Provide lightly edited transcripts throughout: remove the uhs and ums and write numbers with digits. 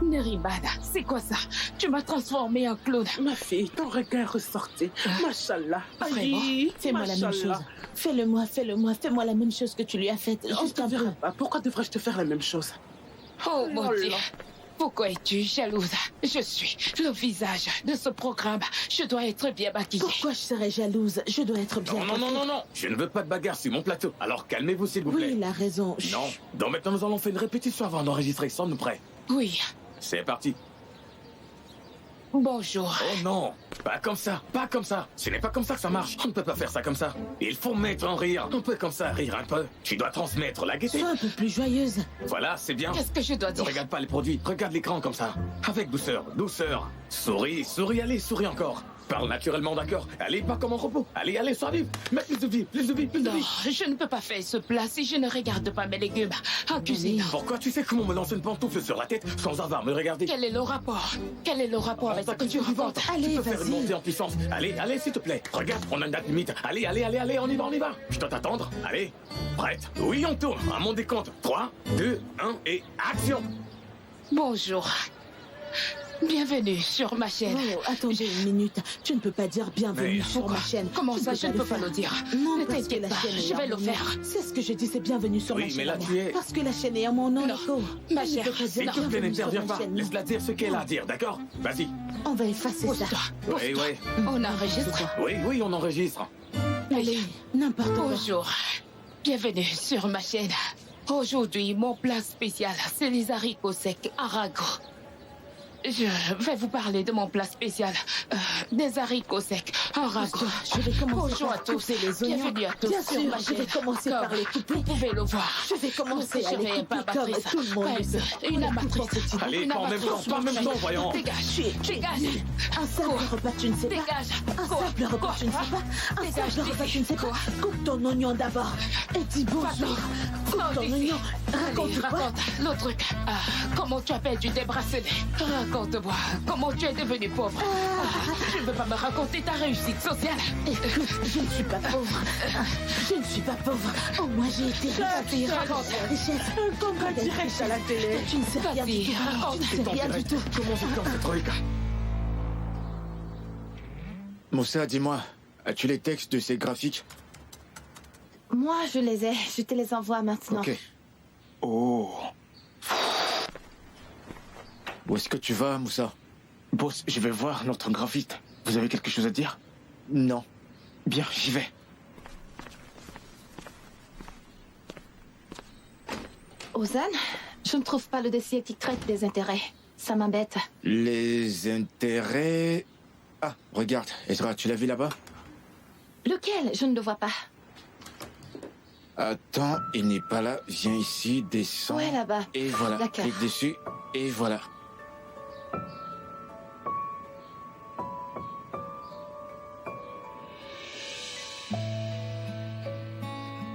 Nerimana, c'est quoi ça? Tu m'as transformée en clown. Ma fille, ton regard est ressorti. Machallah. Vraiment? Fais-moi la même chose. Fais-le-moi, fais-moi la même chose que tu lui as faite. Juste un peu. Pourquoi devrais-je te faire la même chose? Oh mon Dieu. Pourquoi es-tu jalouse? Je suis le visage de ce programme. Je dois être bien maquillée. Pourquoi je serais jalouse? Je dois être bien Non. Je ne veux pas de bagarre sur mon plateau. Alors calmez-vous, s'il vous plaît. Oui, il a raison. Non. Donc maintenant, nous allons faire une répétition avant d'enregistrer. Sommes-nous prêts? Oui. C'est parti. Bonjour. Oh non, pas comme ça, pas comme ça. Ce n'est pas comme ça que ça marche. On ne peut pas faire ça comme ça. Il faut mettre en rire. On peut comme ça rire un peu. Tu dois transmettre la gaieté. Sois un peu plus joyeuse. Voilà, c'est bien. Qu'est-ce que je dois Ne dire? regarde pas les produits, regarde l'écran comme ça. Avec douceur, douceur. Souris, souris, allez, souris encore. Parle naturellement, d'accord? Allez, pas comme un robot. Allez, sois vive. Mets plus de vie, plus de vie, plus de Non, vie. je ne peux pas faire ce plat si je ne regarde pas mes légumes en cuisine. Pourquoi tu sais comment me lancer une pantoufle sur la tête sans avoir me regarder? Quel est le rapport? Quel est le rapport avec ce que tu racontes? Allez, Tu peux faire une vas-y. montée en puissance. Allez, s'il te plaît. Regarde, on a une date limite. Allez, on y va. Je dois t'attendre. Allez, prête? Oui, on tourne. À mon décompte. 3, 2, 1 et action! Bonjour. Bienvenue sur ma chaîne. Oh, attendez une minute. Tu ne peux pas dire bienvenue Mais sur ma chaîne. Comment ça, je ne peux pas faire. le dire? Non, Ne parce que t'inquiète la pas, chaîne est je vais en le mon faire. nom. C'est ce que je dis, c'est bienvenue sur Oui, ma chaîne. mais là, à moi. tu es- Parce que la chaîne est en mon nom, Non, Nico. ma Je ne chère, peux pas dire S'il te plaît, bienvenue sur n'interviens ma pas. chaîne. Laisse-la dire ce qu'elle a à dire, d'accord? Vas-y. On va effacer ça. Pose-toi. Oui. On enregistre. Oui, on enregistre. Allez, n'importe quoi. Bonjour. Bienvenue sur ma chaîne. Aujourd'hui, mon plat spécial, c'est les haricots secs arago. Je vais vous parler de mon plat spécial, des haricots secs arago. Je vais commencer Bonjour par à tous. couper les oignons. Bienvenue à tous Bien sur sûr, ma je chaîne. vais commencer Comme par les couper. vous pouvez le voir. Je vais commencer à les Je serai couper pas comme amatrice. tout le monde le sait. Une On a tout amatrice. pensé. Allez, Une pas en même amatrice. temps, pas en même temps, voyons. Dégage. Un simple repas, tu ne sais pas. Dégage. Un simple repas, tu ne sais pas. Un Dégage simple repas, tu ne sais pas. Coupe ton oignon d'abord. Et dis bonjour. Coupe ton oignon. Raconte-moi. Raconte le truc. Comment tu as perdu tes bracelets? Raconte-moi. Comment tu es devenu pauvre? Je ne veux pas me raconter ta réussite sociale. Écoute, je ne suis pas pauvre. Je ne suis pas pauvre. Au moins, j'ai été riche. Raconte. Richesse. Un combat direct à la télé. Tu ne sais rien du Vas-y, tout. raconte. Tu ne sais rien du tout. Comment je lance ce truc? Moussa, dis-moi, as-tu les textes de ces graphiques? Moi, je les ai. Je te les envoie maintenant. Ok. Oh. Où est-ce que tu vas, Moussa? Boss, je vais voir notre graphiste. Vous avez quelque chose à dire? Non. Bien, j'y vais. Ozan, je ne trouve pas le dossier qui traite des intérêts. Ça m'embête. Les intérêts... Ah, regarde, Ezra, tu l'as vu là-bas? Lequel? Je ne le vois pas. Attends, il n'est pas là. Viens ici, descends. Ouais, là-bas. Et voilà, D'accord. clique dessus, et voilà.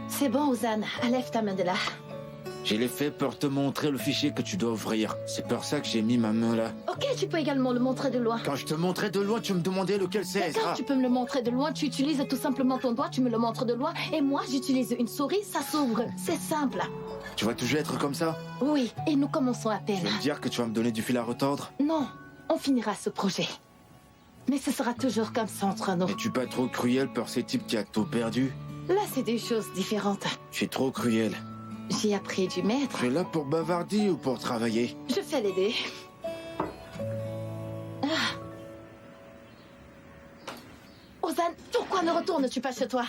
C'est bon, Ozan. Enlève ta main de là. Je l'ai fait pour te montrer le fichier que tu dois ouvrir. C'est pour ça que j'ai mis ma main là. Ok, tu peux également le montrer de loin. Quand je te montrais de loin, tu me demandais lequel c'est, D'accord, Ezra. tu peux me le montrer de loin. Tu utilises tout simplement ton doigt, tu me le montres de loin. Et moi, j'utilise une souris, ça s'ouvre. C'est simple. Tu vas toujours être comme ça? Oui, et nous commençons à peine. Tu veux me dire que tu vas me donner du fil à retordre? Non, on finira ce projet. Mais ce sera toujours comme ça entre nous. Es-tu pas trop cruel pour ces types qui a tout perdu? Là, c'est des choses différentes. Tu es trop cruel. J'ai appris du maître. Tu es là pour bavarder ou pour travailler? Je fais les deux. Ozan, pourquoi ne retournes-tu pas chez toi?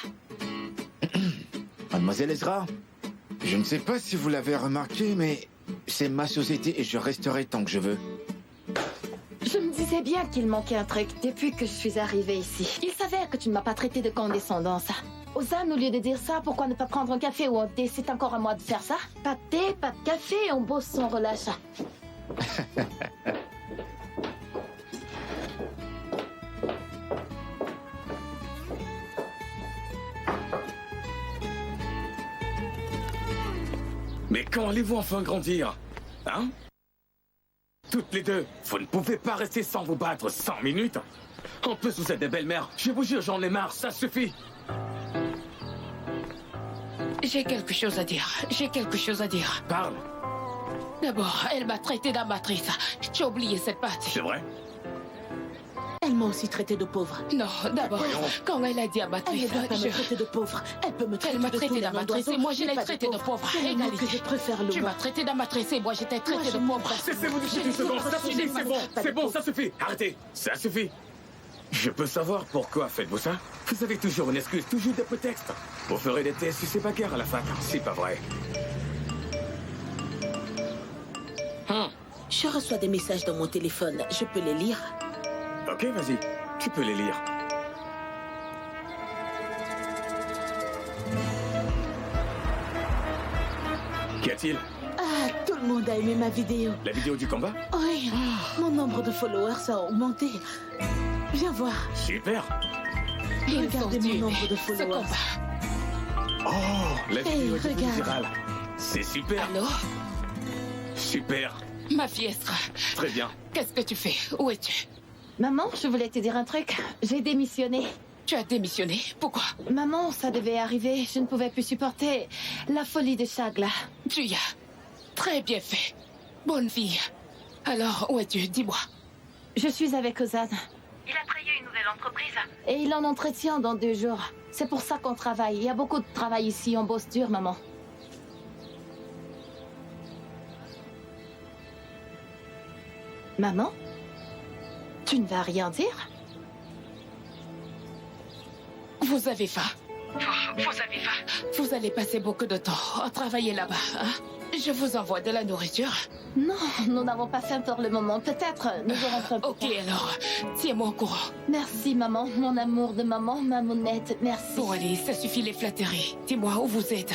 Mademoiselle Ezra, je ne sais pas si vous l'avez remarqué, mais c'est ma société et je resterai tant que je veux. Je me disais bien qu'il manquait un truc depuis que je suis arrivée ici. Il s'avère que tu ne m'as pas traité de condescendance. Ozan, au lieu de dire ça, pourquoi ne pas prendre un café ou un thé? C'est encore à moi de faire ça. Pas de thé, pas de café, on bosse sans relâche. Mais quand allez-vous enfin grandir? Hein? Toutes les deux, vous ne pouvez pas rester sans vous battre 100 minutes. En plus, vous êtes des belles-mères. Je vous jure, j'en ai marre, ça suffit. J'ai quelque chose à dire. J'ai quelque chose à dire. Parle. D'abord, elle m'a traité d'amatrice. Tu as oublié cette partie. C'est vrai? Elle m'a aussi traité de pauvre. Non, d'abord, quand elle a dit Elle amatrice, ne doit pas me traiter de pauvre. Elle peut me traiter elle m'a de tous traité les noms d'amatrice d'oiseaux, et moi je mais l'ai pas traité de pauvre. C'est le mot Égalité. que je préfère le Tu mot. m'as traité d'amatrice et moi j'étais traité Moi, je de pauvre. Cessez-vous discuter ce dont ça suffit, c'est bon, c'est bon, ça suffit. Arrêtez, ça suffit. Je peux savoir pourquoi faites-vous ça? Vous avez toujours une excuse, toujours des prétextes. Vous ferez des tests sur ces bagarres à la fac, c'est pas vrai. Je reçois des messages dans mon téléphone. Je peux les lire? Ok, vas-y, tu peux les lire. Qu'y a-t-il? Ah, tout le monde a aimé ma vidéo. La vidéo du combat? Oui, mon nombre de followers a augmenté. Viens voir. Super. Ils sont Regardez mon tués. nombre de Ce followers. combat. Oh, la vidéo est devenue regarde. virale. C'est super. Allô? Super. Ma fiestra. Très bien. Qu'est-ce que tu fais? Où es-tu? Maman, je voulais te dire un truc. J'ai démissionné. Tu as démissionné? Pourquoi? Maman, ça devait arriver. Je ne pouvais plus supporter la folie de Chagla. Tu y as très bien fait. Bonne fille. Alors, où es-tu? Dis-moi. Je suis avec Ozan. Il a créé une nouvelle entreprise. Et il en entretient dans 2 jours. C'est pour ça qu'on travaille. Il y a beaucoup de travail ici. On bosse dur, maman. Maman? Tu ne vas rien dire? Vous avez faim? Vous avez faim? Vous allez passer beaucoup de temps à travailler là-bas, hein? Je vous envoie de la nourriture. Non, nous n'avons pas faim pour le moment. Peut-être nous aurons faim plus Ok, tard. alors, tiens-moi au courant. Merci, maman. Mon amour de maman, ma mounette. Merci. Bon, allez, ça suffit les flatteries. Dis-moi où vous êtes.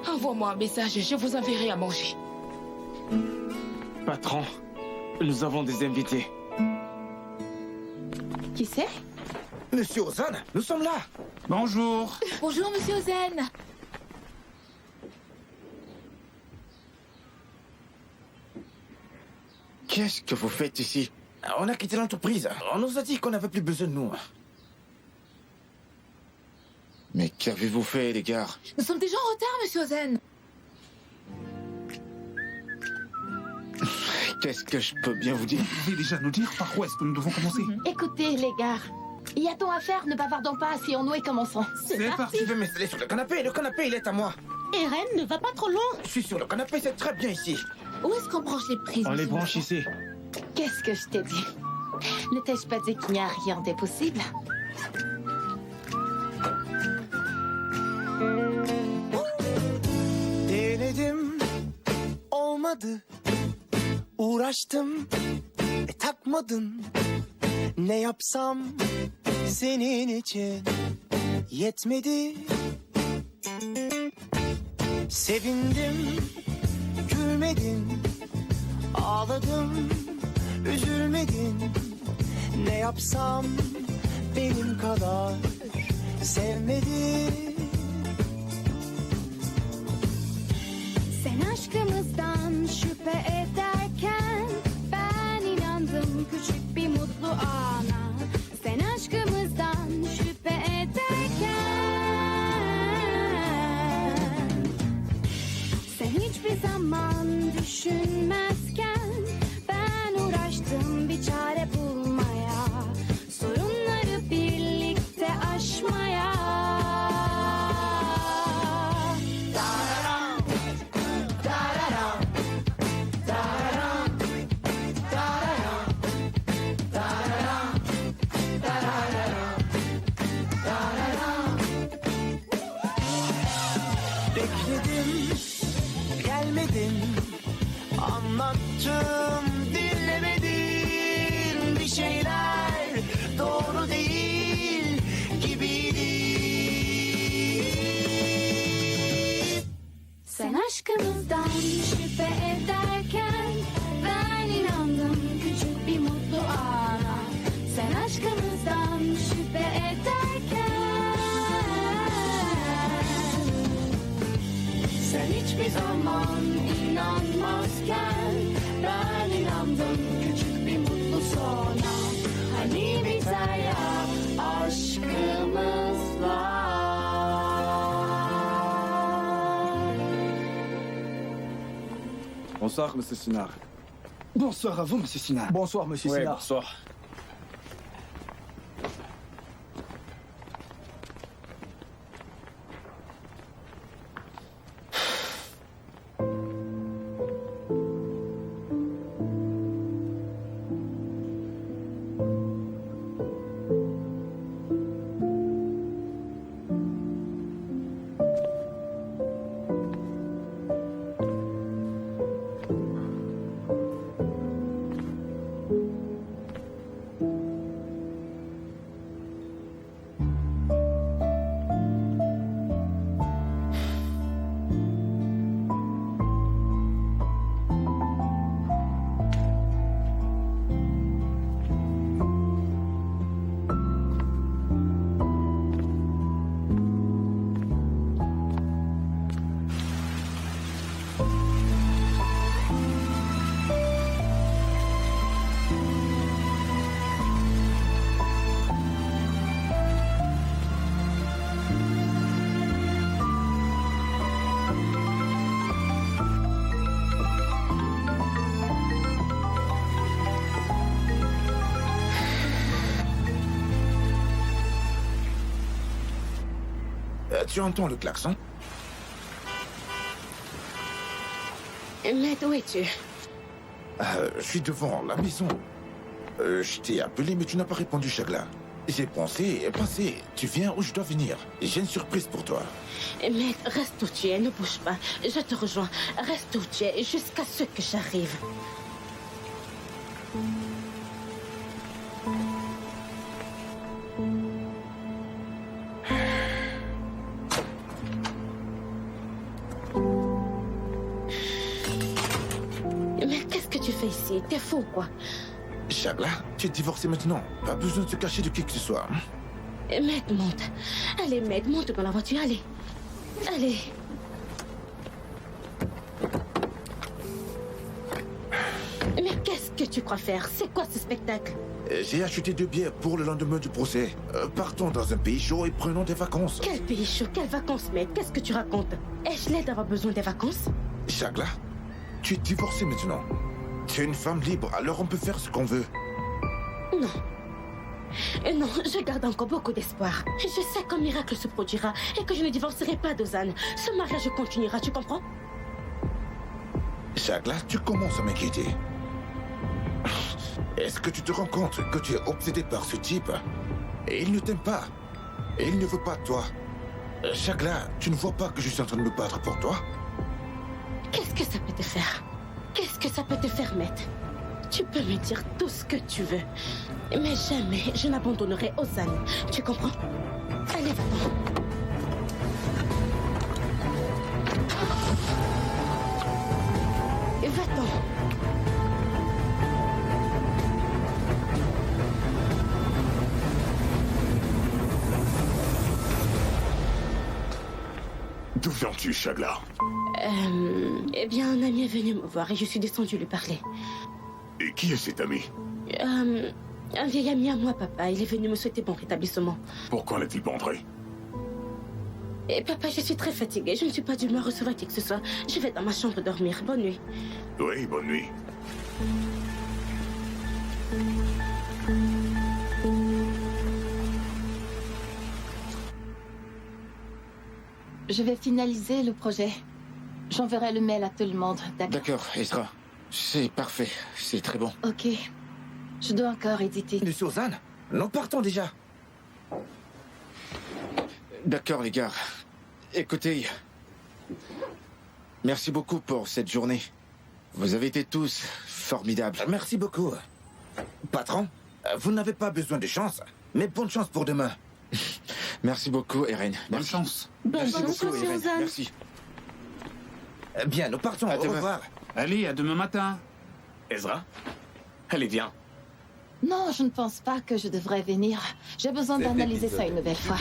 Envoie-moi un message, je vous enverrai à manger. Patron, nous avons des invités. Qui c'est? Monsieur Ozan, nous sommes là. Bonjour. Bonjour, monsieur Ozen. Qu'est-ce que vous faites ici? On a quitté l'entreprise. On nous a dit qu'on n'avait plus besoin de nous. Mais qu'avez-vous fait, les gars? Nous sommes déjà en retard, monsieur Ozen. Qu'est-ce que je peux bien vous dire? Vous pouvez déjà nous dire par où est-ce que nous devons commencer? Écoutez, les gars. Y a-t-on à faire? Ne bavardons pas, asseyons-nous et commençons. C'est parti. Je vais m'installer sur le canapé il est à moi. Eren, ne va pas trop loin. Je suis sur le canapé, c'est très bien ici. Où est-ce qu'on branche les prises? On les branche ici. Qu'est-ce que je t'ai dit? Ne t'ai-je pas dit qu'il n'y a rien d'impossible? Denedim, olmadı. Uğraştım, takmadın. Ne yapsam senin için yetmedi. Sevindim, gülmedin. Ağladım, üzülmedin. Ne yapsam benim kadar sevmedin. Sen aşkımızdan şüphe ederken ben inandım küçük bir mutlu ana. Sen aşkımızdan şüphe ederken sen hiçbir zaman düşünmezken ben uğraştım bir çare bulmaya, sorunları birlikte aşmaya. Bekledim, gelmedin. Anlattım, dinlemedin. Bir şeyler doğru değil gibiydi. Sen aşkımızdan şüphe ederken ben inandım küçük bir mutlu ana. Sen aşkımızdan şüphe ederken sen hiçbir zaman inanmazken ben inandım küçük bir mutlu sona. Hani biter ya aşkımızla. Bonsoir, monsieur Sinard. Bonsoir à vous, monsieur Sinard. Bonsoir, monsieur Ouais, Sinard. bonsoir. Tu entends le klaxon? Maître, où es-tu? Je suis devant la maison. Je t'ai appelé, mais tu n'as pas répondu, Chagla. J'ai pensé, tu viens où je dois venir. J'ai une surprise pour toi. Maître, reste où tu es, ne bouge pas. Je te rejoins. Reste où tu es jusqu'à ce que j'arrive. Mais qu'est-ce que tu fais ici? T'es fou ou quoi? Chagla, tu es divorcé maintenant. Pas besoin de se cacher de qui que ce soit. Maître, monte. Allez, Maître, monte dans la voiture, allez. Allez. Mais qu'est-ce que tu crois faire? C'est quoi ce spectacle? J'ai acheté 2 billets pour le lendemain du procès. Partons dans un pays chaud et prenons des vacances. Quel pays chaud? Quelles vacances, Maître? Qu'est-ce que tu racontes? Ai-je l'air d'avoir besoin des vacances? Chagla, tu es divorcée maintenant. Tu es une femme libre, alors on peut faire ce qu'on veut. Non. Non, je garde encore beaucoup d'espoir. Je sais qu'un miracle se produira et que je ne divorcerai pas d'Ozan. Ce mariage continuera, tu comprends? Chagla, tu commences à m'inquiéter. Est-ce que tu te rends compte que tu es obsédé par ce type? Et il ne t'aime pas. Et il ne veut pas de toi. Chagla, tu ne vois pas que je suis en train de me battre pour toi? Qu'est-ce que ça peut te faire? Qu'est-ce que ça peut te faire, Maître? Tu peux me dire tout ce que tu veux. Mais jamais je n'abandonnerai Ozan. Tu comprends? Allez, va-t'en. Va-t'en. D'où viens-tu, Chagla? Eh bien, un ami est venu me voir et je suis descendue lui parler. Et qui est cet ami? Un vieil ami à moi, papa. Il est venu me souhaiter bon rétablissement. Pourquoi n'est-il pas entré? Et papa, je suis très fatiguée. Je ne suis pas d'humeur à recevoir qui que ce soit. Je vais dans ma chambre dormir. Bonne nuit. Oui, bonne nuit. Je vais finaliser le projet. J'enverrai le mail à tout le monde, d'accord? D'accord, Ezra. C'est parfait. C'est très bon. Ok. Je dois encore éditer. Monsieur Ozan, nous partons déjà. D'accord, les gars. Écoutez. Merci beaucoup pour cette journée. Vous avez été tous formidables. Merci beaucoup. Patron, vous n'avez pas besoin de chance, mais bonne chance pour demain. Merci beaucoup, Eren. Bonne chance. Merci beaucoup, Eren. Merci. Bien, nous partons. Au revoir. Allez, à demain matin. Ezra? Allez, viens. Non, je ne pense pas que je devrais venir. J'ai besoin d'analyser ça une nouvelle fois.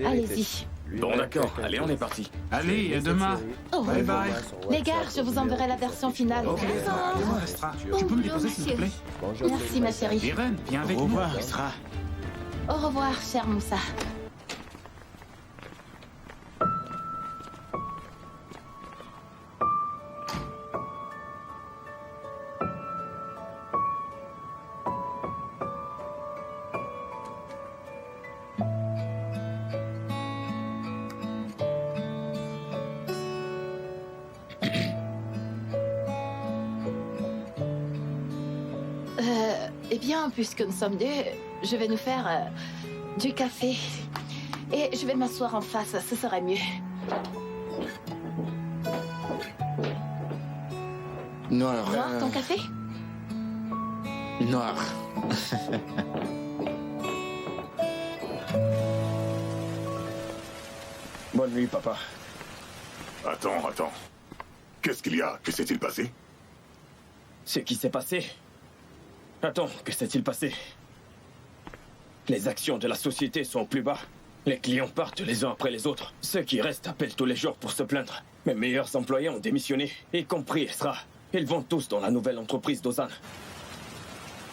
Allez-y. Bon, d'accord. Allez, on est parti. Allez, à demain. Au Bye revoir. bye. Les gars, je vous enverrai la version finale. Ok. Dis-moi, Estra, tu peux me déposer, s'il te plaît? Merci, ma chérie. Irène, viens avec nous. Au revoir, Estra. Au revoir, cher Moussa. Eh bien, puisque nous sommes deux, je vais nous faire du café. Et je vais m'asseoir en face, ce serait mieux. Noir. Noir, ton café? Noir. Bonne nuit, papa. Attends. Qu'est-ce qu'il y a? Que s'est-il passé? Ce qui s'est passé? Attends, que s'est-il passé? Les actions de la société sont au plus bas. Les clients partent les uns après les autres. Ceux qui restent appellent tous les jours pour se plaindre. Mes meilleurs employés ont démissionné, y compris Esra. Ils vont tous dans la nouvelle entreprise d'Ozan.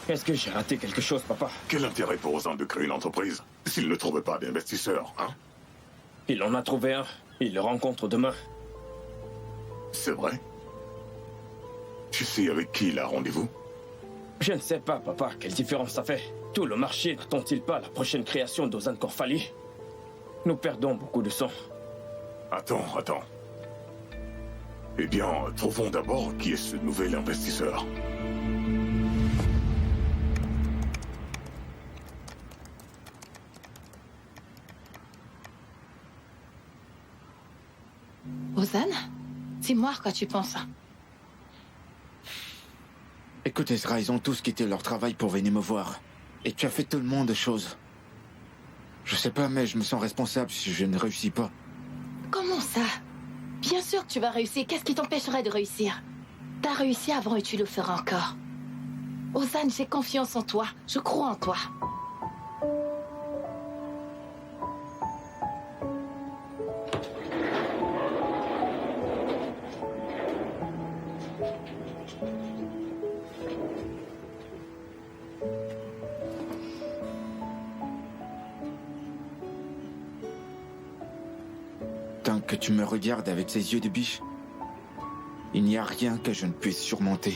Est-ce que j'ai raté quelque chose, papa? Quel intérêt pour Ozan de créer une entreprise s'il ne trouve pas d'investisseurs, hein? Il en a trouvé un. Il le rencontre demain. C'est vrai? Tu sais avec qui il a rendez-vous? Je ne sais pas, papa, quelle différence ça fait. Tout le marché n'attend-il pas la prochaine création d'Ozan Corfali? Nous perdons beaucoup de sang. Attends. Eh bien, trouvons d'abord qui est ce nouvel investisseur. Ozan? Dis-moi à quoi tu penses. Écoute, Ezra, ils ont tous quitté leur travail pour venir me voir. Et tu as fait tellement de choses. Je sais pas, mais je me sens responsable si je ne réussis pas. Comment ça? Bien sûr que tu vas réussir. Qu'est-ce qui t'empêcherait de réussir? T'as réussi avant et tu le feras encore. Ozan, j'ai confiance en toi. Je crois en toi. Tant que tu me regardes avec ces yeux de biche, il n'y a rien que je ne puisse surmonter.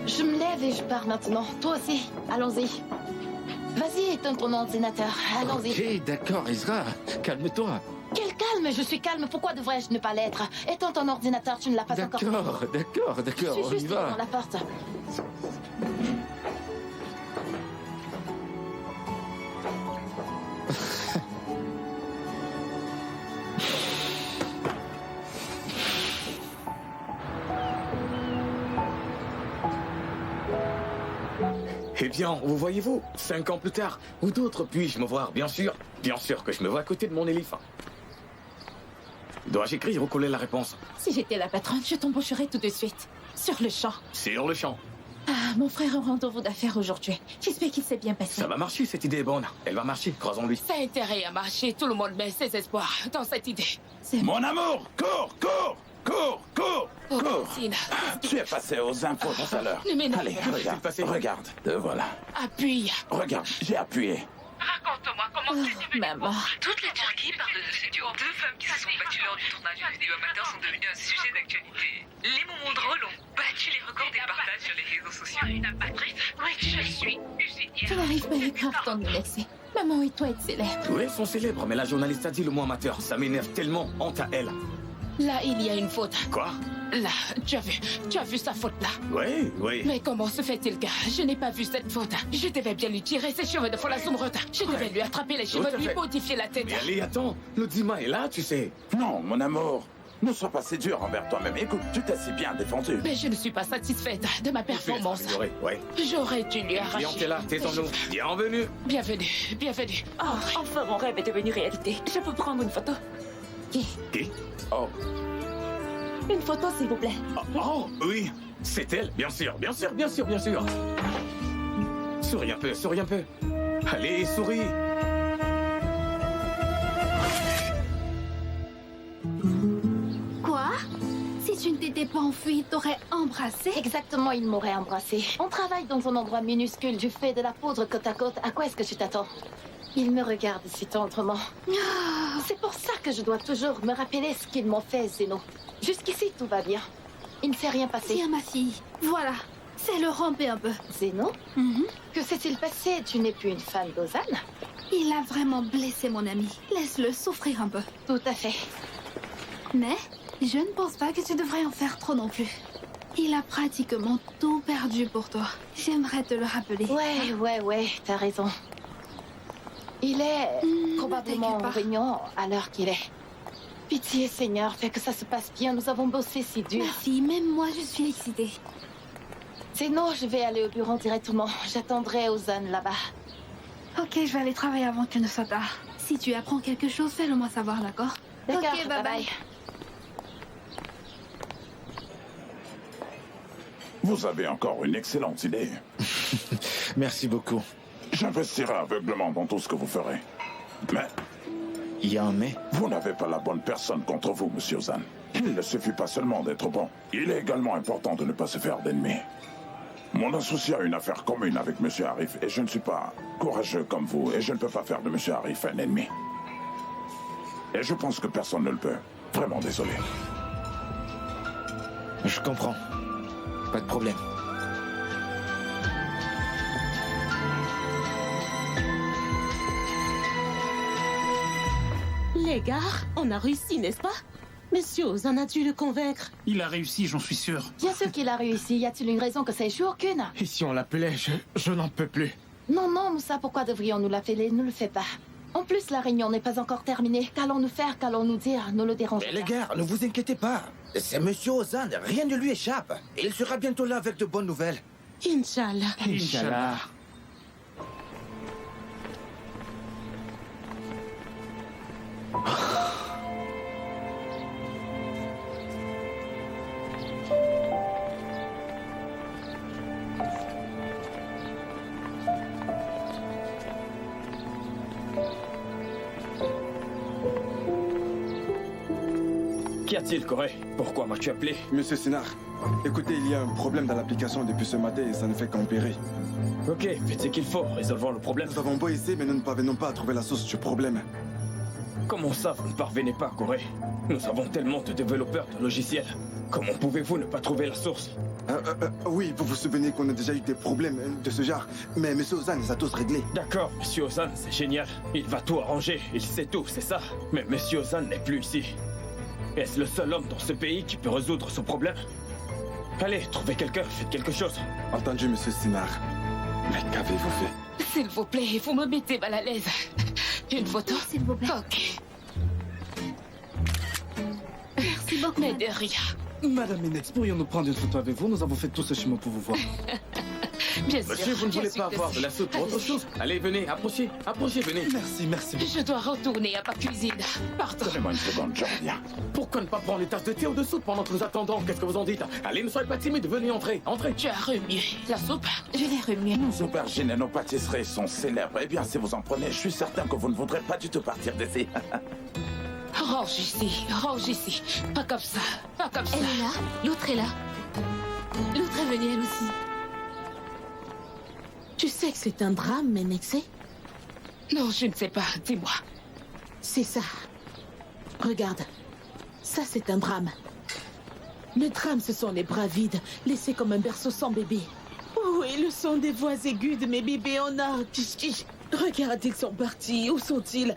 Je me lève et je pars maintenant. Toi aussi, allons-y. Vas-y, éteins ton ordinateur. Allons-y. Ok, d'accord, Ezra. Calme-toi. Quel calme? Je suis calme. Pourquoi devrais-je ne pas l'être? Éteins ton ordinateur, tu ne l'as pas encore fait. D'accord, Je suis on y juste va. devant la porte. Eh bien, vous voyez-vous, 5 ans plus tard, où d'autres puis-je me voir? Bien sûr que je me vois à côté de mon éléphant. Dois-je écrire ou coller la réponse? Si j'étais la patronne, je t'embaucherais tout de suite. Sur le champ. Sur le champ. Ah, mon frère a un rendez-vous d'affaires aujourd'hui. J'espère qu'il s'est bien passé. Ça va marcher, cette idée est bonne. Elle va marcher, croisons-lui. Ça a intérêt à marcher. Tout le monde met ses espoirs dans cette idée. Mon amour, cours! Oh, Sina. Tu es passé aux infos tout à l'heure. Ne m'énerve Allez, pas. regarde. Te voilà. Appuie. Regarde, j'ai appuyé. Raconte-moi comment c'est devenu Maman. Toute la Turquie parle de ce duo. Deux femmes qui se sont battues lors du tournage d'une vidéo amateur sont devenues un sujet d'actualité. Les moments drôles ont battu les records des partages sur les réseaux sociaux. Une amatrice? Oui, je suis usinière. Tu n'arrives pas à grave d'en nous laisser. Maman et toi êtes célèbres. Oui, elles sont célèbres, mais la journaliste a dit le mot amateur. Ça m'énerve tellement, honte à elle. Là, il y a une faute. Quoi? Là, tu as vu sa faute là. Oui. Mais comment se fait-il que je n'ai pas vu cette faute? Je devais bien lui tirer ses cheveux de folie sombreuse. Je devais lui attraper les cheveux, lui modifier la tête. Mais allez, attends, le Dima est là, tu sais. Non, mon amour, ne sois pas si dur envers toi-même. Écoute, tu t'es si bien défendu. Mais je ne suis pas satisfaite de ma performance. J'aurais dû lui arracher. Clientèle, taisons-nous. Bienvenue. Bienvenue. Oh, enfin, mon rêve est devenu réalité. Je peux prendre une photo? Qui? Oh. Une photo, s'il vous plaît. Oh, oui, c'est elle, bien sûr. Souris un peu. Allez, souris. Quoi? Si tu ne t'étais pas enfui, t'aurais embrassé? Exactement, il m'aurait embrassé. On travaille dans un endroit minuscule. Je fais de la poudre côte à côte. À quoi est-ce que tu t'attends? Il me regarde si tendrement. C'est pour ça que je dois toujours me rappeler ce qu'ils m'ont fait, Zeno. Jusqu'ici, tout va bien. Il ne s'est rien passé. Tiens, ma fille. Voilà. C'est le ramper un peu. Zeno, que s'est-il passé? Tu n'es plus une fan d'Ozan? Il a vraiment blessé mon ami. Laisse-le souffrir un peu. Tout à fait. Mais je ne pense pas que tu devrais en faire trop non plus. Il a pratiquement tout perdu pour toi. J'aimerais te le rappeler. Ouais, t'as raison. Il est probablement en réunion à l'heure qu'il est. Pitié, Seigneur, fais que ça se passe bien. Nous avons bossé si dur. Ma fille, même moi, je suis excitée. Sinon, je vais aller au bureau directement. J'attendrai Ozan là-bas. Ok, je vais aller travailler avant qu'il ne soit tard. Si tu apprends quelque chose, fais-le moi savoir, d'accord? D'accord, ok, bye bye. Vous avez encore une excellente idée. Merci beaucoup. J'investirai aveuglement dans tout ce que vous ferez. Mais... Il y a un mais? Vous n'avez pas la bonne personne contre vous, monsieur Ozan. Il ne suffit pas seulement d'être bon. Il est également important de ne pas se faire d'ennemis. Mon associé a une affaire commune avec monsieur Arif et je ne suis pas courageux comme vous et je ne peux pas faire de monsieur Arif un ennemi. Et je pense que personne ne le peut. Vraiment désolé. Je comprends. Pas de problème. Les gars, on a réussi, n'est-ce pas? Monsieur Ozan a dû le convaincre. Il a réussi, j'en suis sûr. Bien sûr qu'il a réussi. Y a-t-il une raison que ça échoue? Aucune. Et si on l'appelait, je n'en peux plus. Non, Moussa, pourquoi devrions-nous l'appeler? Ne le fais pas. En plus, la réunion n'est pas encore terminée. Qu'allons-nous faire? Qu'allons-nous dire? Ne le dérangeons pas. Mais les gars, ne vous inquiétez pas. C'est monsieur Ozan, rien ne lui échappe. Il sera bientôt là avec de bonnes nouvelles. Inch'Allah. Inch'Allah. Qu'y a-t-il, Corée? Pourquoi m'as-tu appelé? Monsieur Sinar, écoutez, il y a un problème dans l'application depuis ce matin et ça ne fait qu'empirer. Ok, faites ce qu'il faut, résolvons le problème. Nous avons beau essayer, mais nous ne parvenons pas à trouver la source du problème. Comment ça, vous ne parvenez pas, Corée? Nous avons tellement de développeurs de logiciels. Comment pouvez-vous ne pas trouver la source? Oui, vous vous souvenez qu'on a déjà eu des problèmes de ce genre, mais monsieur Ozan les a tous réglés. D'accord, monsieur Ozan, c'est génial. Il va tout arranger, il sait tout, c'est ça. Mais monsieur Ozan n'est plus ici. Est-ce le seul homme dans ce pays qui peut résoudre ce problème? Allez, trouvez quelqu'un, faites quelque chose. Entendu, monsieur Sinar. Mais qu'avez-vous fait? S'il vous plaît, vous me mettez mal à l'aise. Une photo? S'il vous plaît. Ok. Merci beaucoup. Mais de rien. Madame Inex, pourrions-nous prendre une photo avec vous? Nous avons fait tout ce chemin pour vous voir. Bien sûr. Monsieur, vous ne voulez pas avoir de de la soupe ou autre chose? Allez, venez, approchez, venez. Merci. Je dois retourner à ma cuisine. Pardon. Donnez-moi une seconde, je reviens. Pourquoi ne pas prendre les tasses de thé ou de soupe pendant que nous attendons? Qu'est-ce que vous en dites? Allez, ne soyez pas timide, venez, entrez. Tu as remué la soupe? Je l'ai remuée. Nos aubergines et nos pâtisseries sont célèbres. Eh bien, si vous en prenez, je suis certain que vous ne voudrez pas du tout partir d'ici. Range ici. Pas comme ça. Elle est là, l'autre est là. L'autre est venue elle aussi. Tu sais que c'est un drame, Menexé? Non, je ne sais pas. Dis-moi. C'est ça. Regarde. Ça, c'est un drame. Le drame, ce sont les bras vides, laissés comme un berceau sans bébé. Oh, et le son des voix aiguës de mes bébés en or. Regarde, ils sont partis. Où sont-ils?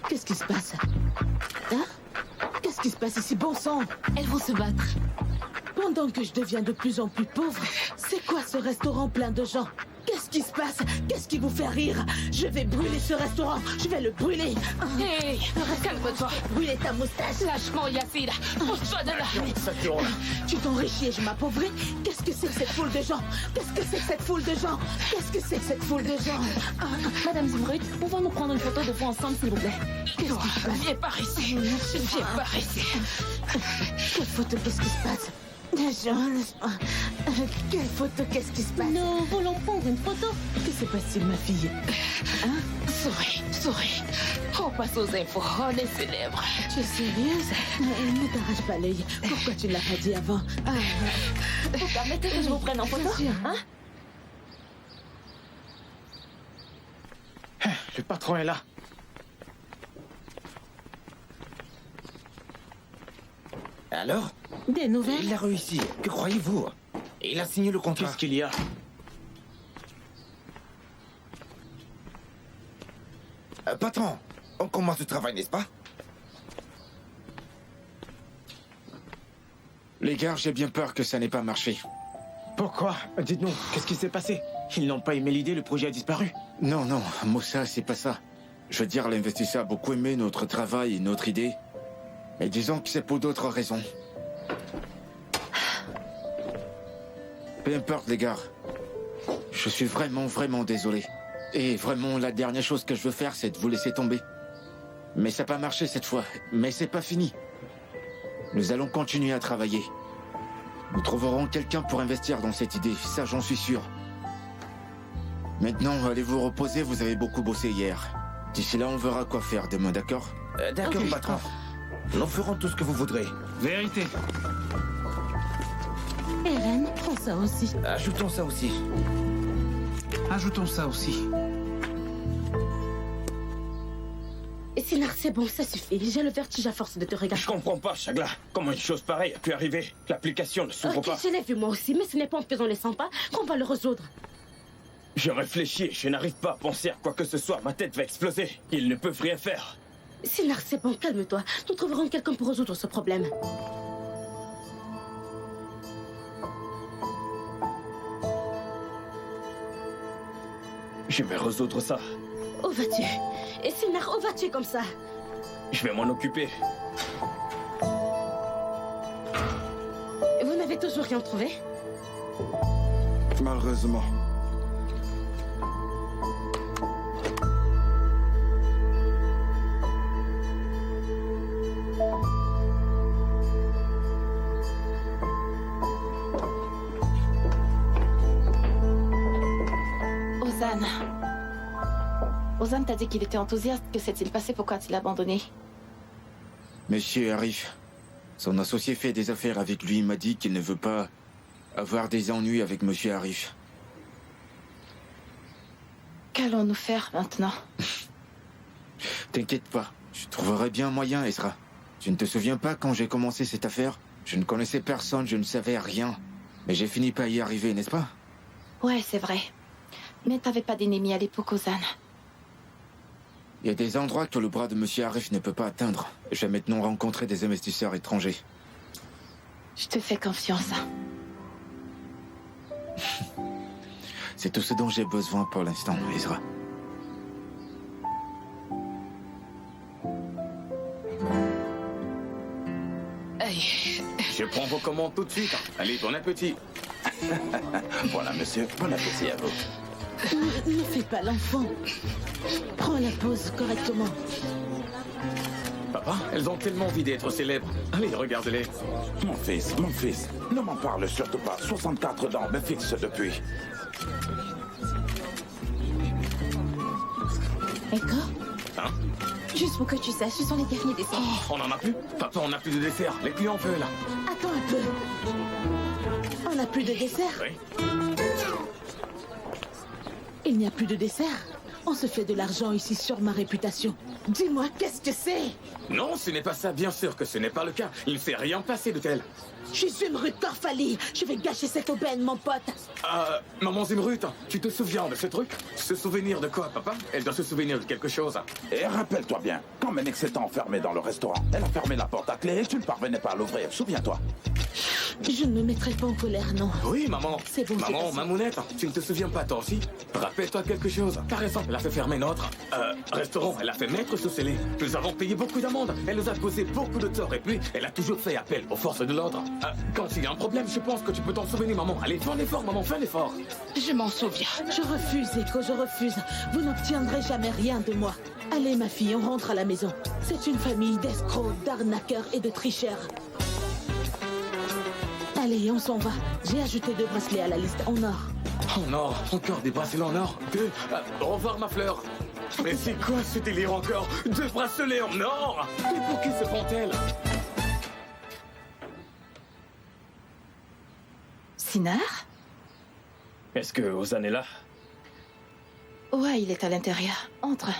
Qu'est-ce qui se passe? Hein? Qu'est-ce qui se passe ici? Bon sang! Elles vont se battre. Pendant que je deviens de plus en plus pauvre, c'est quoi ce restaurant plein de gens? Qu'est-ce qui se passe? Qu'est-ce qui vous fait rire? Je vais brûler ce restaurant. Je vais le brûler. Hé, calme-toi. Brûler ta moustache. Lâche-moi, Yacine. Pousse-toi de là. Tu t'enrichis et je m'appauvris. Qu'est-ce que c'est que cette foule de gens? Madame Zimrud, pouvons-nous prendre une photo de vous ensemble, s'il vous plaît? Viens par ici. Viens par ici. Quelle photo? Qu'est-ce qui se passe? Quelle photo? Qu'est-ce qui se passe? Nous voulons prendre une photo. Que se passe-t-il, ma fille? Souris. On passe aux infos. On est célèbres. Tu es sérieuse? Ne t'arrache pas l'œil. Pourquoi tu ne l'as pas dit avant? Vous permettez que je vous prenne en photo? Hein? Le patron est là. Alors? Des nouvelles? Il a réussi. Que croyez-vous? Il a signé le contrat. Qu'est-ce qu'il y a? Patron, on commence le travail, n'est-ce pas? Les gars, j'ai bien peur que ça n'ait pas marché. Pourquoi? Dites-nous, qu'est-ce qui s'est passé? Ils n'ont pas aimé l'idée, le projet a disparu. Non, Moussa, c'est pas ça. Je veux dire, l'investisseur a beaucoup aimé notre travail et notre idée. Mais disons que c'est pour d'autres raisons. Peu importe, les gars. Je suis vraiment désolé. Et vraiment, la dernière chose que je veux faire, c'est de vous laisser tomber. Mais ça n'a pas marché cette fois. Mais c'est pas fini. Nous allons continuer à travailler. Nous trouverons quelqu'un pour investir dans cette idée, ça j'en suis sûr. Maintenant, allez vous reposer, vous avez beaucoup bossé hier. D'ici là, on verra quoi faire demain, d'accord? D'accord, patron. Nous ferons tout ce que vous voudrez. Vérité. Eren, prends ça aussi. Ajoutons ça aussi. Ajoutons ça aussi. Et Sinar, c'est bon, ça suffit. J'ai le vertige à force de te regarder. Je comprends pas, Chagla. Comment une chose pareille a pu arriver? L'application ne s'ouvre pas. Je l'ai vu moi aussi, mais ce n'est pas en faisant les 100 pas qu'on va le résoudre. Je réfléchis et je n'arrive pas à penser à quoi que ce soit. Ma tête va exploser. Ils ne peuvent rien faire. Sinar, c'est bon, calme-toi. Nous trouverons quelqu'un pour résoudre ce problème. Je vais résoudre ça. Où vas-tu? Et Sinar, où vas-tu comme ça? Je vais m'en occuper. Vous n'avez toujours rien trouvé? Malheureusement. Ozan t'a dit qu'il était enthousiaste. Que s'est-il passé? Pourquoi a-t-il abandonné? Monsieur Arif, son associé fait des affaires avec lui. Il m'a dit qu'il ne veut pas avoir des ennuis avec Monsieur Arif. Qu'allons-nous faire maintenant? T'inquiète pas, je trouverai bien un moyen, Ezra. Tu ne te souviens pas quand j'ai commencé cette affaire? Je ne connaissais personne, je ne savais rien. Mais j'ai fini par y arriver, n'est-ce pas? Ouais, c'est vrai. Mais t'avais pas d'ennemi à l'époque, Ozan. Il y a des endroits que le bras de Monsieur Arif ne peut pas atteindre. Je vais maintenant rencontrer des investisseurs étrangers. Je te fais confiance. C'est tout ce dont j'ai besoin pour l'instant, Ezra. Je prends vos commandes tout de suite. Allez, bon appétit. Voilà, monsieur, bon appétit à vous. Ne fais pas l'enfant. Prends la pause correctement. Papa, elles ont tellement envie d'être célèbres. Allez, regarde-les. Mon fils, ne m'en parle surtout pas. 64 dents me fixent depuis. D'accord? Hein? Juste pour que tu saches, ce sont les derniers desserts. Oh, on n'en a plus? Papa, on n'a plus de dessert. Les clients veulent. Attends un peu. On n'a plus de dessert? Oui. Il n'y a plus de dessert? On se fait de l'argent ici sur ma réputation. Dis-moi, qu'est-ce que c'est? Non, ce n'est pas ça. Bien sûr que ce n'est pas le cas. Il ne s'est rien passé de tel. Je suis Zumruth Corfali. Je vais gâcher cette aubaine, mon pote. Maman Zumruth, tu te souviens de ce truc? Se souvenir de quoi, papa? Elle doit se souvenir de quelque chose. Et rappelle-toi bien, quand Ménix s'est enfermé dans le restaurant, elle a fermé la porte à clé et tu ne parvenais pas à l'ouvrir. Souviens-toi. Je ne me mettrai pas en colère, non. Oui, maman. C'est bon, maman, c'est Mamounette, tu ne te souviens pas toi aussi? Rappelle-toi quelque chose. Par exemple, elle a fait fermer notre restaurant. Elle a fait mettre sous scellé. Nous avons payé beaucoup d'amendes. Elle nous a causé beaucoup de tort. Et puis, elle a toujours fait appel aux forces de l'ordre. Quand il y a un problème, je pense que tu peux t'en souvenir, maman. Allez, fais un effort, maman, fais un effort. Je m'en souviens. Je refuse, Echo, je refuse. Vous n'obtiendrez jamais rien de moi. Allez, ma fille, on rentre à la maison. C'est une famille d'escrocs, d'arnaqueurs et de tricheurs. Allez, on s'en va. J'ai ajouté 2 bracelets à la liste en or. En or? Encore des bracelets en or? 2? Au revoir, ma fleur. Mais c'est quoi ce délire encore? 2 bracelets en or? Mais pour qui se prend-elle? Sinar? Est-ce que Ozan est là? Ouais, il est à l'intérieur. Entre.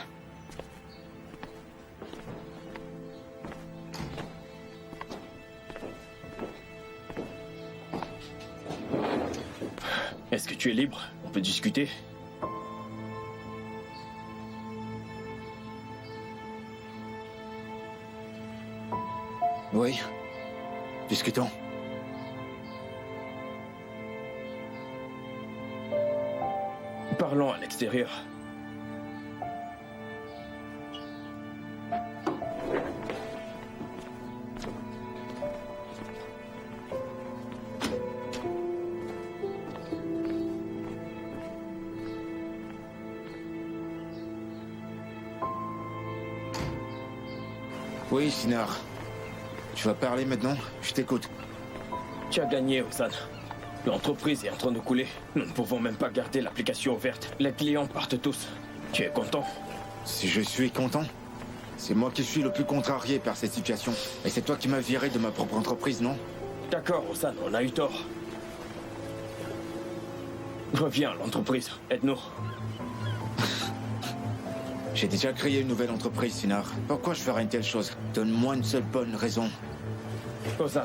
Est-ce que tu es libre? On peut discuter? Oui. Discutons. Parlons à l'extérieur. Oui, Sinar. Tu vas parler maintenant? Je t'écoute. Tu as gagné, Ozan. L'entreprise est en train de couler. Nous ne pouvons même pas garder l'application ouverte. Les clients partent tous. Tu es content? Si je suis content? C'est moi qui suis le plus contrarié par cette situation. Et c'est toi qui m'as viré de ma propre entreprise, non? D'accord, Ozan, on a eu tort. Reviens à l'entreprise. Aide-nous. J'ai déjà créé une nouvelle entreprise, Sinar. Pourquoi je ferais une telle chose? Donne-moi une seule bonne raison. Ozan,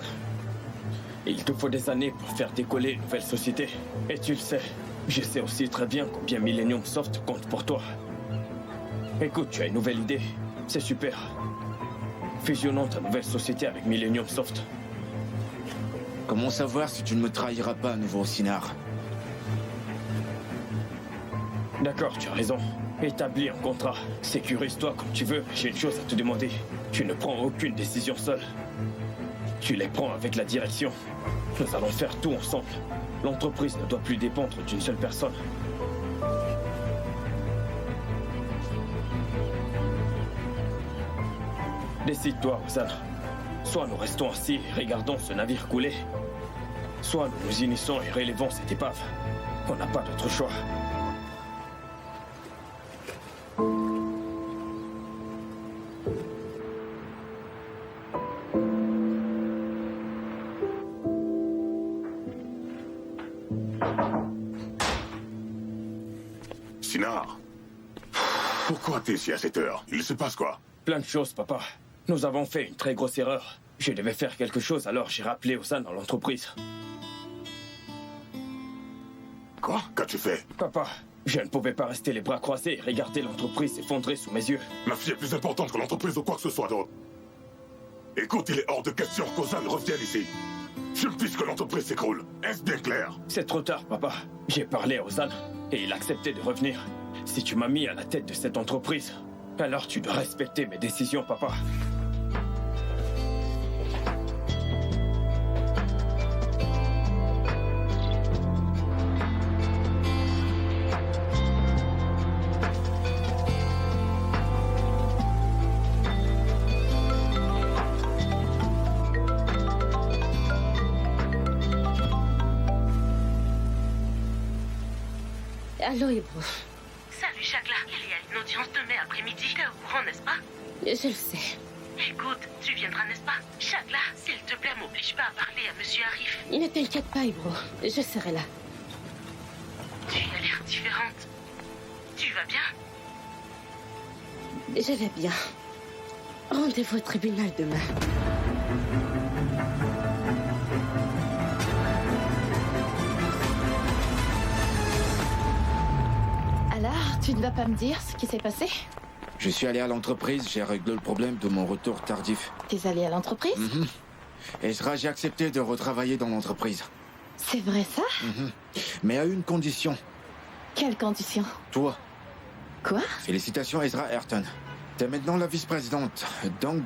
il te faut des années pour faire décoller une nouvelle société. Et tu le sais. Je sais aussi très bien combien Millennium Soft compte pour toi. Écoute, tu as une nouvelle idée. C'est super. Fusionnons ta nouvelle société avec Millennium Soft. Comment savoir si tu ne me trahiras pas à nouveau, Sinar? D'accord, tu as raison. Établis un contrat. Sécurise-toi comme tu veux. J'ai une chose à te demander. Tu ne prends aucune décision seule. Tu les prends avec la direction. Nous allons faire tout ensemble. L'entreprise ne doit plus dépendre d'une seule personne. Décide-toi, Ozan. Soit nous restons assis et regardons ce navire couler, soit nous nous unissons et relevons cette épave. On n'a pas d'autre choix. Sinar, pourquoi t'es ici à cette heure? Il se passe quoi? Plein de choses, papa. Nous avons fait une très grosse erreur. Je devais faire quelque chose, alors j'ai rappelé Ozan dans l'entreprise. Quoi? Qu'as-tu fait? Papa, je ne pouvais pas rester les bras croisés et regarder l'entreprise s'effondrer sous mes yeux. Ma fille est plus importante que l'entreprise ou quoi que ce soit d'autre. Écoute, il est hors de question qu'Ozan revienne ici. Je me fiche que l'entreprise s'écroule. Est-ce bien clair? C'est trop tard, papa. J'ai parlé à Ozan et il a accepté de revenir. Si tu m'as mis à la tête de cette entreprise, alors tu dois respecter mes décisions, papa. Allô, Ebro. Salut, Chakla. Il y a une audience demain après-midi. T'es au courant, n'est-ce pas? Je le sais. Écoute, tu viendras, n'est-ce pas? Chakla, s'il te plaît, m'oblige pas à parler à Monsieur Arif. Ne t'inquiète pas, Ebro. Je serai là. Tu as l'air différente. Tu vas bien? Je vais bien. Rendez-vous au tribunal demain. Alors, tu ne vas pas me dire ce qui s'est passé? Je suis allé à l'entreprise, j'ai réglé le problème de mon retour tardif. T'es allé à l'entreprise? Ezra, j'ai accepté de retravailler dans l'entreprise. C'est vrai ça? Mais à une condition. Quelle condition? Toi. Quoi? Félicitations, Ezra Ayrton. T'es maintenant la vice-présidente, donc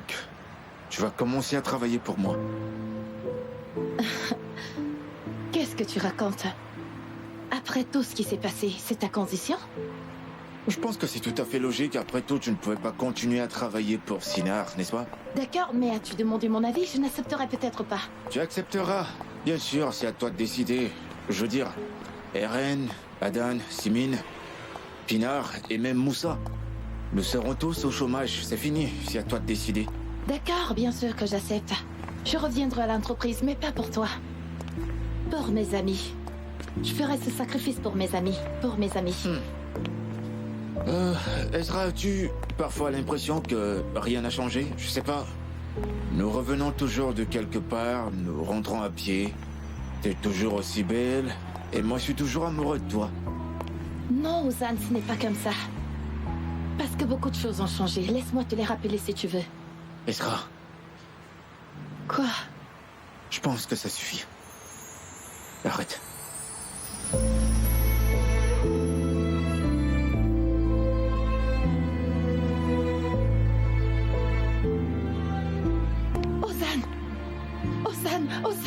tu vas commencer à travailler pour moi. Qu'est-ce que tu racontes? Après tout ce qui s'est passé, c'est ta condition? Je pense que c'est tout à fait logique. Après tout, tu ne pouvais pas continuer à travailler pour Sinar, n'est-ce pas? D'accord, mais as-tu demandé mon avis? Je n'accepterai peut-être pas. Tu accepteras. Bien sûr, c'est à toi de décider. Je veux dire, Eren, Adan, Simin, Pinar et même Moussa. Nous serons tous au chômage. C'est fini. C'est à toi de décider. D'accord, bien sûr que j'accepte. Je reviendrai à l'entreprise, mais pas pour toi. Pour mes amis. Je ferai ce sacrifice pour mes amis. Pour mes amis. Ezra, as-tu parfois l'impression que rien n'a changé? Je sais pas. Nous revenons toujours de quelque part, nous rentrons à pied. T'es toujours aussi belle, Et moi, je suis toujours amoureux de toi. Non, Ozan, ce n'est pas comme ça. Parce que beaucoup de choses ont changé. Laisse-moi te les rappeler si tu veux. Ezra. Quoi? Je pense que ça suffit. Arrête. Ozan,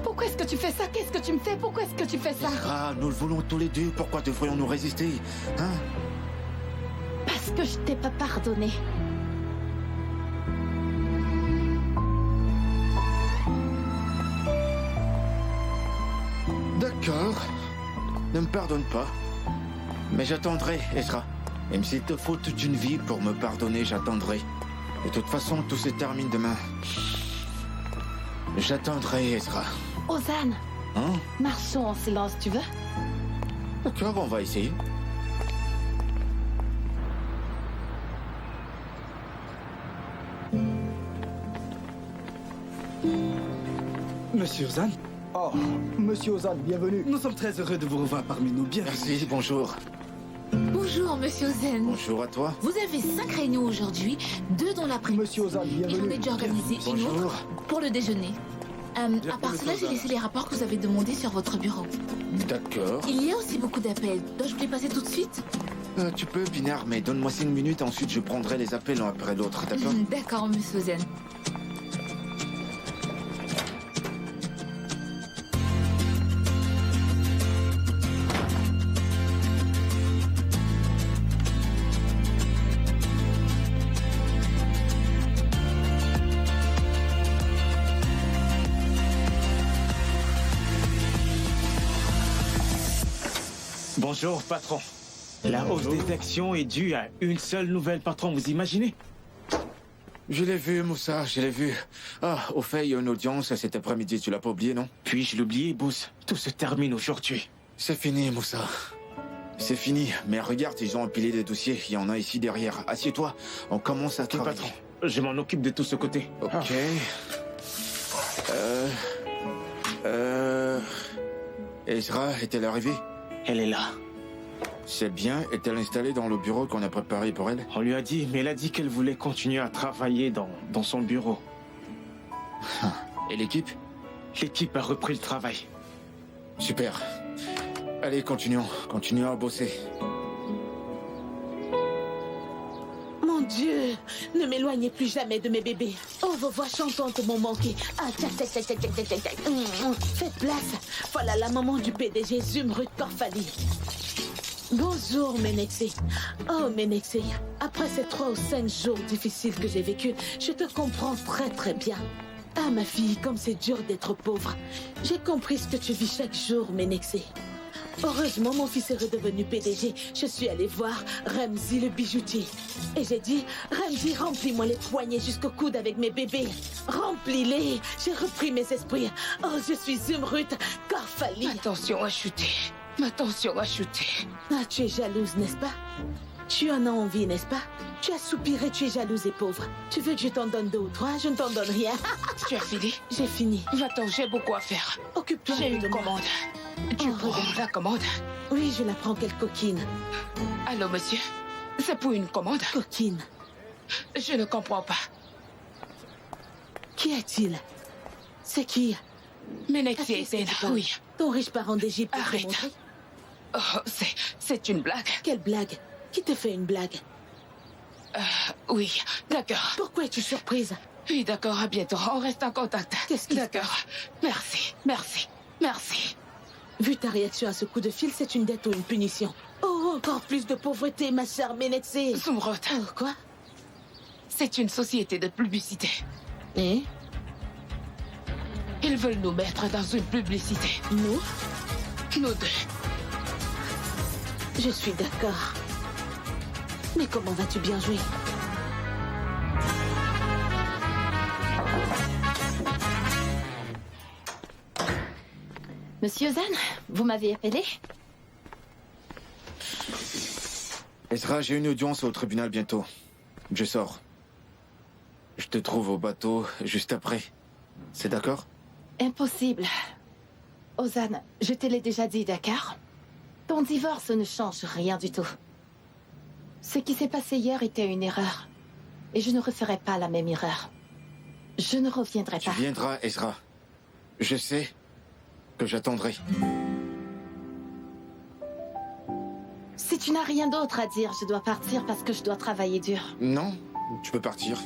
pourquoi est-ce que tu fais ça? Qu'est-ce que tu me fais? Pourquoi est-ce que tu fais ça? Ah, nous le voulons tous les deux. Pourquoi devrions-nous résister? Hein? Parce que je t'ai pas pardonné. D'accord. Ne me pardonne pas. Mais j'attendrai, Ezra. Même s'il te faut toute une vie pour me pardonner, j'attendrai. De toute façon, tout se termine demain. J'attendrai, Ezra. Ozan, Hein? marchons en silence, tu veux? D'accord, on va essayer. Monsieur Ozan? Oh, Monsieur Ozan, bienvenue. Nous sommes très heureux de vous revoir parmi nous. Bienvenue. Merci, bonjour. Bonjour, Monsieur Zen. Bonjour à toi. Vous avez 5 réunions aujourd'hui, 2 dans l'après-midi. Monsieur Ozan, Et j'en bienvenue. ai déjà organisé une Bonjour. autre pour le déjeuner. À part cela, j'ai laissé les rapports que vous avez demandés sur votre bureau. D'accord. Il y a aussi beaucoup d'appels. Dois-je vous les passer tout de suite? Tu peux, Binaire, mais donne-moi 5 minutes, ensuite je prendrai les appels l'un après l'autre, d'accord? D'accord, Monsieur Zen. Bonjour, patron. La hausse des actions est due à une seule nouvelle, patron, vous imaginez? Je l'ai vu, Moussa, je l'ai vu. Ah, au fait, il y a une audience cet après-midi, tu l'as pas oublié, non? Puis-je l'oublier, boss? Tout se termine aujourd'hui. C'est fini, Moussa. C'est fini. Mais regarde, ils ont empilé des dossiers. Il y en a ici derrière. Assieds-toi. On commence à travailler. Patron, je m'en occupe de tout ce côté. Ok. Ezra est-elle arrivée? Elle est là. C'est bien. Est-elle installée dans le bureau qu'on a préparé pour elle? On lui a dit, mais elle a dit qu'elle voulait continuer à travailler dans son bureau. Et l'équipe? L'équipe a repris le travail. Super. Allez, continuons. Continuons à bosser. Mon Dieu, ne m'éloignez plus jamais de mes bébés. Oh, vos voix chantantes m'ont manqué. Ah, tac, tac, tac, tac, tac, tac, tac, tac. Faites place. Voilà la maman du PDG Zumrud Korfali. Bonjour, Menexé. Oh, Menexé, après ces 3 ou 5 jours difficiles que j'ai vécus, je te comprends très très bien. Ah, ma fille, comme c'est dur d'être pauvre. J'ai compris ce que tu vis chaque jour, Menexé. Heureusement, mon fils est redevenu PDG. Je suis allée voir Ramzi le bijoutier. Et j'ai dit, Ramzi, remplis-moi les poignets jusqu'au coude avec mes bébés. Remplis-les. J'ai repris mes esprits. Oh, je suis Zumrud Korfali. Attention à chuter. Ma tension a chuté. Ah, tu es jalouse, n'est-ce pas? Tu en as envie, n'est-ce pas? Tu as soupiré, tu es jalouse et pauvre. Tu veux que je t'en donne 2 ou 3? Je ne t'en donne rien. Tu as fini? J'ai fini. Va-t'en, j'ai beaucoup à faire. Occupe-toi. J'ai une commande. Tu prends la commande? Oui, je la prends, quelle coquine. Allô, monsieur? C'est pour une commande? Coquine. Je ne comprends pas. Qui est-il? C'est qui? Menexé Eden, oui. Ton riche parent d'Égypte. Arrête. Oh, c'est une blague. Quelle blague? Qui te fait une blague? Oui, d'accord. Pourquoi es-tu surprise? Oui, d'accord, à bientôt. On reste en contact. Qu'est-ce qui se D'accord. Merci, merci, merci. Vu ta réaction à ce coup de fil, c'est une dette ou une punition? Oh, encore plus de pauvreté, ma chère Menexé. Zumrud. Oh, quoi? C'est une société de publicité. Et? Ils veulent nous mettre dans une publicité. Nous? Nous 2. Je suis d'accord. Mais comment vas-tu bien jouer? Monsieur Zen, vous m'avez appelé? Ezra, j'ai une audience au tribunal bientôt. Je sors. Je te trouve au bateau juste après. C'est d'accord? Impossible. Ozan, je te l'ai déjà dit, d'accord? Ton divorce ne change rien du tout. Ce qui s'est passé hier était une erreur. Et je ne referai pas la même erreur. Je ne reviendrai pas. Tu viendras, Ezra. Je sais que j'attendrai. Si tu n'as rien d'autre à dire, je dois partir parce que je dois travailler dur. Non, tu peux partir.